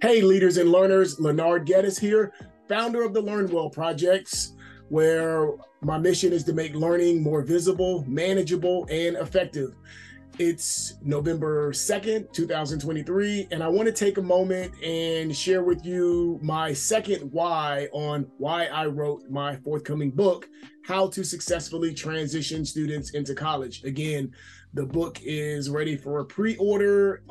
Hey, leaders and learners, Leonard Geddes here, founder of the Learn Well projects, where my mission is to make learning more visible, manageable, and effective. It's November 2nd, 2023, and I want to take a moment and share with you my second why on why I wrote my forthcoming book, How to Successfully Transition Students into College. Again, the book is ready for a pre-order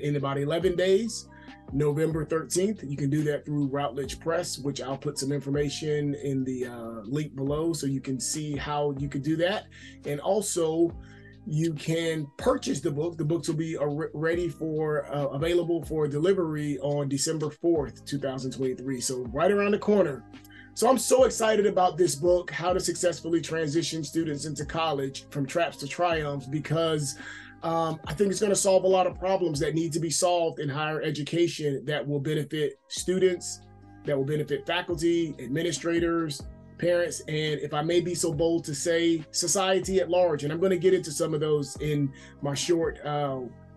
in about 11 days. November 13th. You can do that through Routledge Press, which I'll put some information in the link below so you can see how you can do that. And also, you can purchase the book. The books will be ready for available for delivery on December 4th, 2023. So right around the corner. So I'm so excited about this book, How to Successfully Transition Students into College from Traps to Triumphs, because I think it's going to solve a lot of problems that need to be solved in higher education that will benefit students, that will benefit faculty, administrators, parents, and if I may be so bold to say, society at large. And I'm going to get into some of those in my short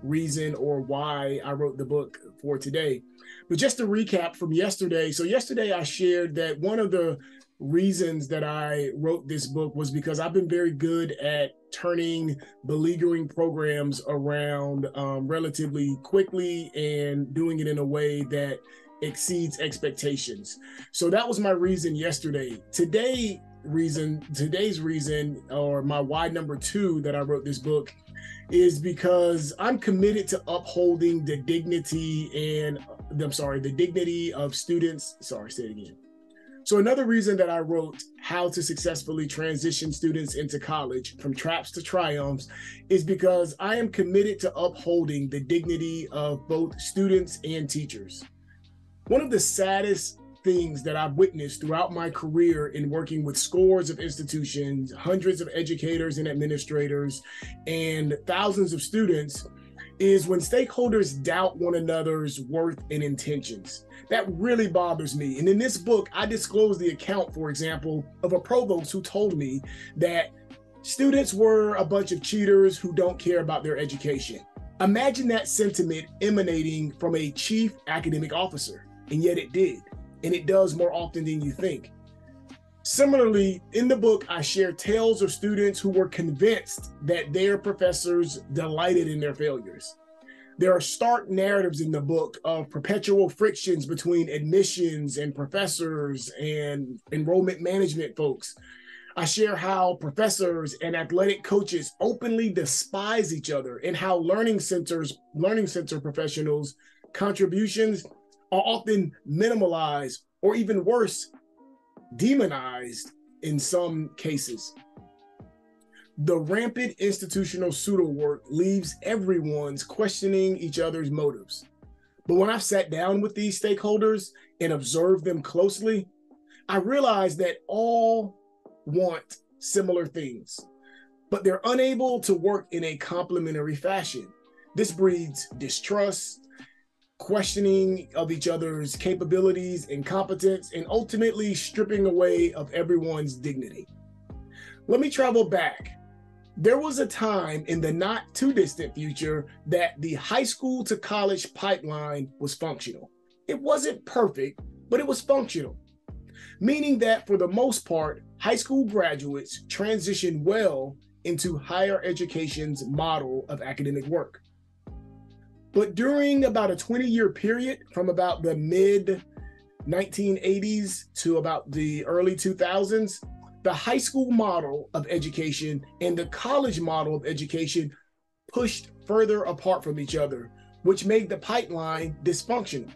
reason or why I wrote the book for today. But just to recap from yesterday. So yesterday I shared that one of the reasons that I wrote this book was because I've been very good at turning beleaguering programs around relatively quickly and doing it in a way that exceeds expectations. So that was my reason yesterday. Today's reason, or my why number 2 that I wrote this book, is because I'm committed to upholding the dignity of students. Sorry, say it again. So another reason that I wrote How to Successfully Transition Students into College from Traps to Triumphs is because I am committed to upholding the dignity of both students and teachers. One of the saddest things that I've witnessed throughout my career in working with scores of institutions, hundreds of educators and administrators, and thousands of students is when stakeholders doubt one another's worth and intentions. That really bothers me. And in this book, I disclose the account, for example, of a provost who told me that students were a bunch of cheaters who don't care about their education. Imagine that sentiment emanating from a chief academic officer, and yet it did. And it does more often than you think. Similarly, in the book, I share tales of students who were convinced that their professors delighted in their failures. There are stark narratives in the book of perpetual frictions between admissions and professors and enrollment management folks. I share how professors and athletic coaches openly despise each other and how learning center professionals' contributions are often minimalized or even worse, demonized in some cases. The rampant institutional pseudo work leaves everyone's questioning each other's motives. But when I've sat down with these stakeholders and observed them closely, I realize that all want similar things, but they're unable to work in a complementary fashion. This breeds distrust, questioning of each other's capabilities and competence, and ultimately stripping away of everyone's dignity. Let me travel back. There was a time in the not too distant future that the high school to college pipeline was functional. It wasn't perfect, but it was functional, meaning that for the most part, high school graduates transitioned well into higher education's model of academic work. But during about a 20-year period, from about the mid 1980s to about the early 2000s, the high school model of education and the college model of education pushed further apart from each other, which made the pipeline dysfunctional.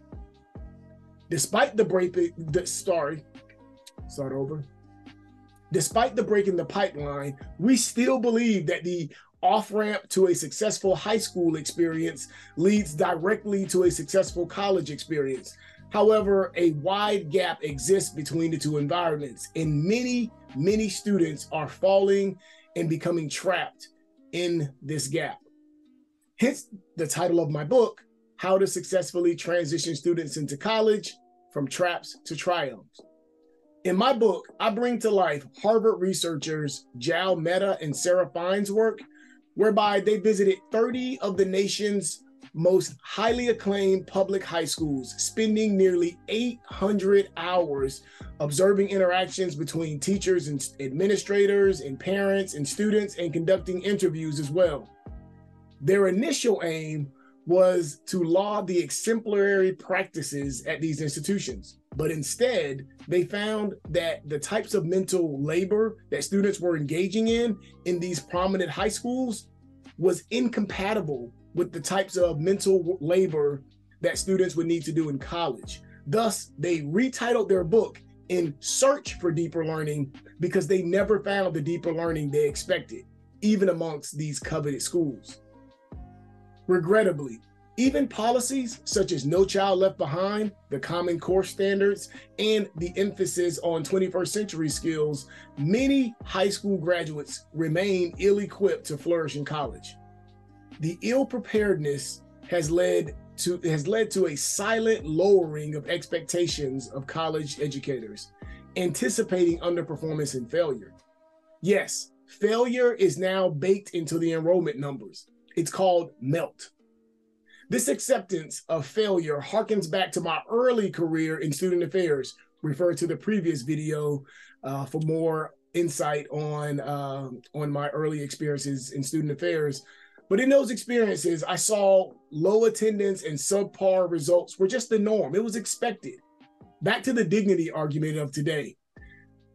Despite the break in the pipeline, we still believe that the off-ramp to a successful high school experience leads directly to a successful college experience. However, a wide gap exists between the two environments, and many students are falling and becoming trapped in this gap. Hence the title of my book, How to Successfully Transition Students into College from Traps to Triumphs. In my book, I bring to life Harvard researchers Jal Mehta and Sarah Fine's work, whereby they visited 30 of the nation's most highly acclaimed public high schools, spending nearly 800 hours observing interactions between teachers and administrators and parents and students, and conducting interviews as well. Their initial aim was to laud the exemplary practices at these institutions, but instead they found that the types of mental labor that students were engaging in these prominent high schools was incompatible with the types of mental labor that students would need to do in college. Thus, they retitled their book In Search for Deeper Learning, because they never found the deeper learning they expected, even amongst these coveted schools. Regrettably, even policies such as No Child Left Behind, the Common Core standards, and the emphasis on 21st century skills, many high school graduates remain ill-equipped to flourish in college. The ill-preparedness has led to a silent lowering of expectations of college educators, anticipating underperformance and failure. Yes, failure is now baked into the enrollment numbers. It's called MELT. This acceptance of failure harkens back to my early career in student affairs. Refer to the previous video for more insight on my early experiences in student affairs. But in those experiences, I saw low attendance and subpar results were just the norm. It was expected. Back to the dignity argument of today.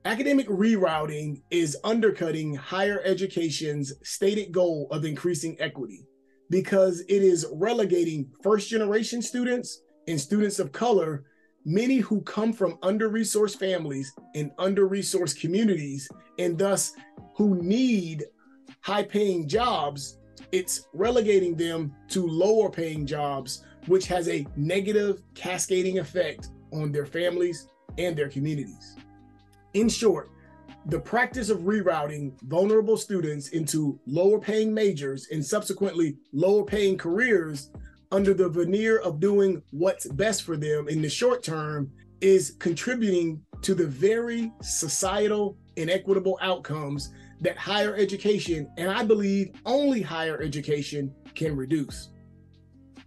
Academic rerouting is undercutting higher education's stated goal of increasing equity, because it is relegating first-generation students and students of color, many who come from under-resourced families and under-resourced communities, and thus who need high-paying jobs. It's relegating them to lower-paying jobs, which has a negative cascading effect on their families and their communities. In short, the practice of rerouting vulnerable students into lower paying majors and subsequently lower paying careers under the veneer of doing what's best for them in the short term is contributing to the very societal inequitable outcomes that higher education, and I believe only higher education, can reduce.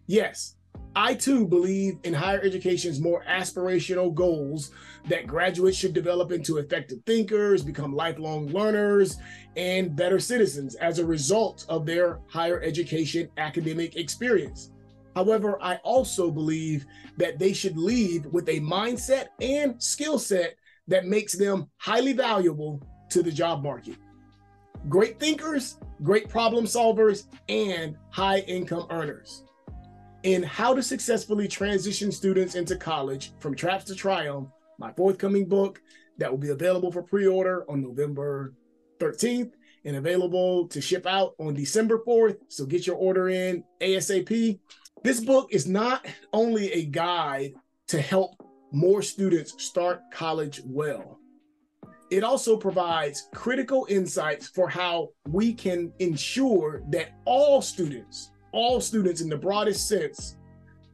Yes, I too believe in higher education's more aspirational goals that graduates should develop into effective thinkers, become lifelong learners, and better citizens as a result of their higher education academic experience. However, I also believe that they should leave with a mindset and skill set that makes them highly valuable to the job market. Great thinkers, great problem solvers, and high income earners. In How to Successfully Transition Students into College from Traps to Triumph, my forthcoming book that will be available for pre-order on November 13th and available to ship out on December 4th. So get your order in ASAP. This book is not only a guide to help more students start college well, it also provides critical insights for how we can ensure that all students in the broadest sense,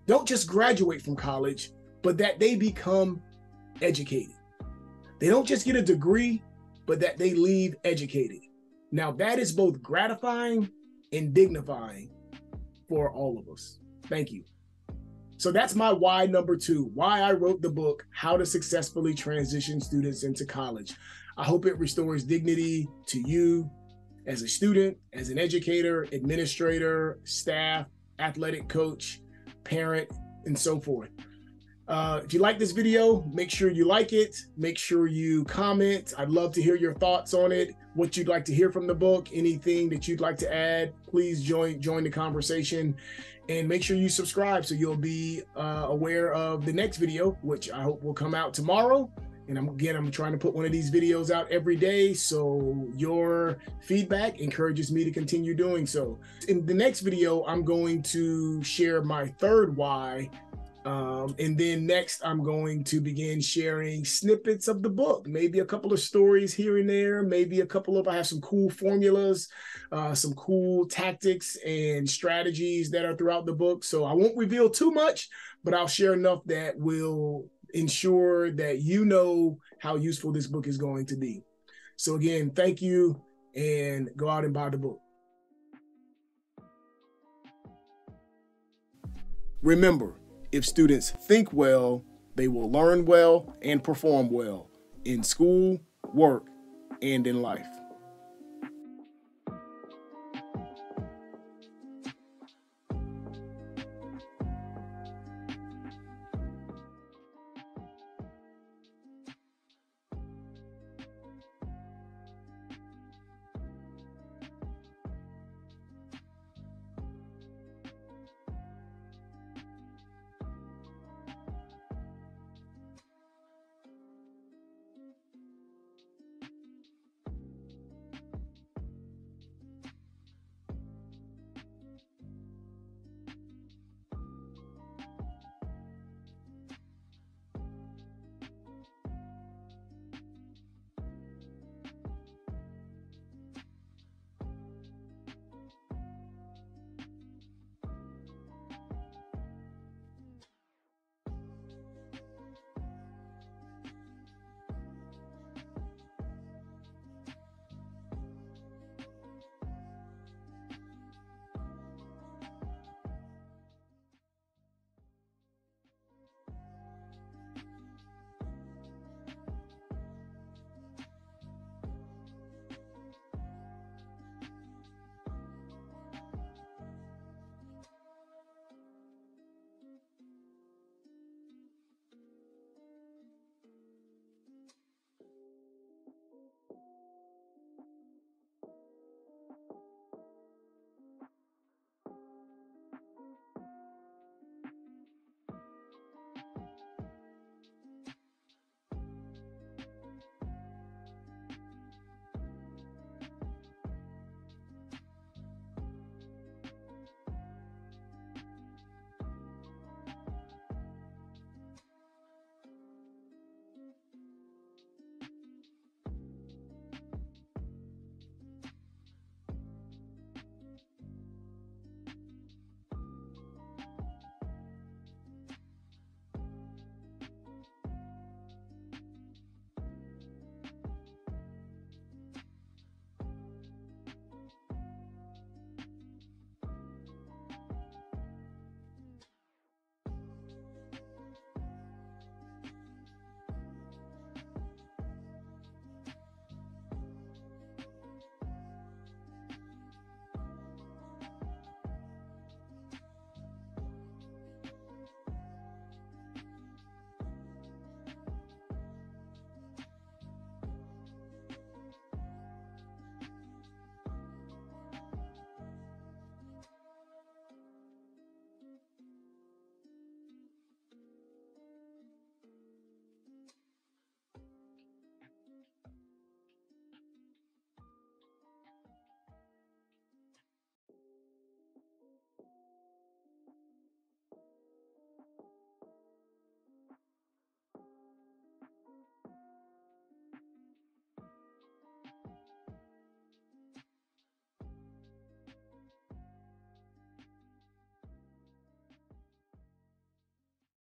don't just graduate from college, but that they become educated. They don't just get a degree, but that they leave educated. Now that is both gratifying and dignifying for all of us. Thank you. So that's my why number 2, why I wrote the book, How to Successfully Transition Students into College. I hope it restores dignity to you as a student, as an educator, administrator, staff, athletic coach, parent, and so forth. If you like this video, make sure you like it. Make sure you comment. I'd love to hear your thoughts on it, what you'd like to hear from the book, anything that you'd like to add. Please join the conversation, and make sure you subscribe so you'll be aware of the next video, which I hope will come out tomorrow. And I'm trying to put one of these videos out every day, so your feedback encourages me to continue doing so. In the next video, I'm going to share my third why, and then next I'm going to begin sharing snippets of the book, maybe a couple of stories here and there, maybe I have some cool formulas, some cool tactics and strategies that are throughout the book. So I won't reveal too much, but I'll share enough that will ensure that you know how useful this book is going to be. So again, thank you, and go out and buy the book. Remember, if students think well, they will learn well and perform well in school, work, and in life.